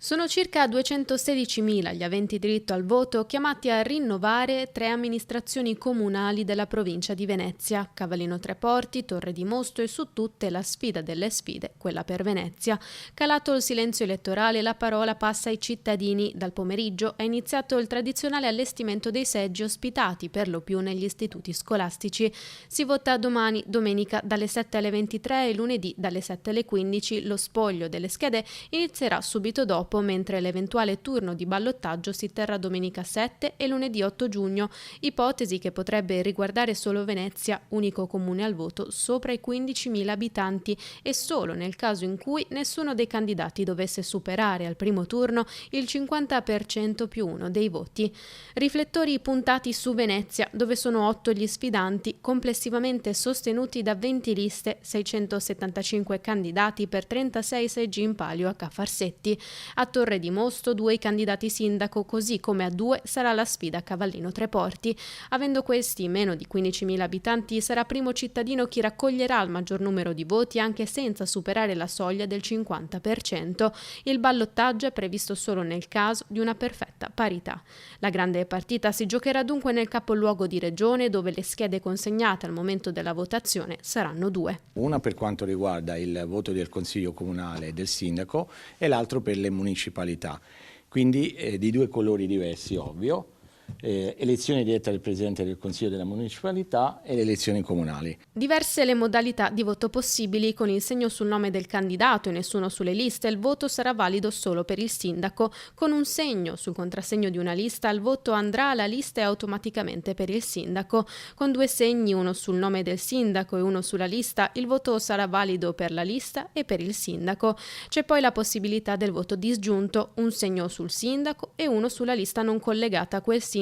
Sono circa 216.000 gli aventi diritto al voto chiamati a rinnovare 3 amministrazioni comunali della provincia di Venezia, Cavallino Treporti, Torre di Mosto e su tutte la sfida delle sfide, quella per Venezia. Calato il silenzio elettorale, la parola passa ai cittadini. Dal pomeriggio è iniziato il tradizionale allestimento dei seggi ospitati per lo più negli istituti scolastici. Si vota domani, domenica, dalle 7 alle 23 e lunedì dalle 7 alle 15. Lo spoglio delle schede inizierà subito dopo, mentre l'eventuale turno di ballottaggio si terrà domenica 7 e lunedì 8 giugno, ipotesi che potrebbe riguardare solo Venezia, unico comune al voto sopra i 15.000 abitanti, e solo nel caso in cui nessuno dei candidati dovesse superare al primo turno il 50% più uno dei voti. Riflettori puntati su Venezia, dove sono 8 gli sfidanti, complessivamente sostenuti da 20 liste, 675 candidati per 36 seggi in palio a Ca' Farsetti. A Torre di Mosto 2 i candidati sindaco, così come a 2 sarà la sfida a Cavallino Treporti. Avendo questi meno di 15.000 abitanti, sarà primo cittadino chi raccoglierà il maggior numero di voti anche senza superare la soglia del 50%. Il ballottaggio è previsto solo nel caso di una perfetta parità. La grande partita si giocherà dunque nel capoluogo di regione, dove le schede consegnate al momento della votazione saranno 2. Una per quanto riguarda il voto del Consiglio Comunale e del Sindaco e l'altro per le municipalità, quindi di 2 colori diversi, ovvio. Elezione diretta del Presidente del Consiglio della Municipalità e le elezioni comunali. Diverse le modalità di voto possibili. Con il segno sul nome del candidato e nessuno sulle liste, il voto sarà valido solo per il sindaco. Con un segno sul contrassegno di una lista, il voto andrà alla lista e automaticamente per il sindaco. Con 2 segni, uno sul nome del sindaco e uno sulla lista, il voto sarà valido per la lista e per il sindaco. C'è poi la possibilità del voto disgiunto, un segno sul sindaco e uno sulla lista non collegata a quel sindaco.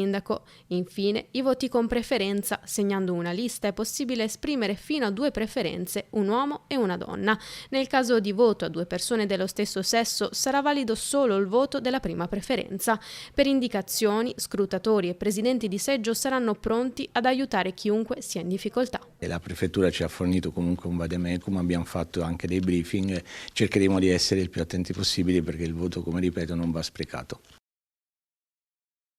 Infine, i voti con preferenza. Segnando una lista è possibile esprimere fino a 2 preferenze, un uomo e una donna. Nel caso di voto a 2 persone dello stesso sesso sarà valido solo il voto della prima preferenza. Per indicazioni, scrutatori e presidenti di seggio saranno pronti ad aiutare chiunque sia in difficoltà. La prefettura ci ha fornito comunque un vademecum, abbiamo fatto anche dei briefing, cercheremo di essere il più attenti possibili perché il voto, come ripeto, non va sprecato.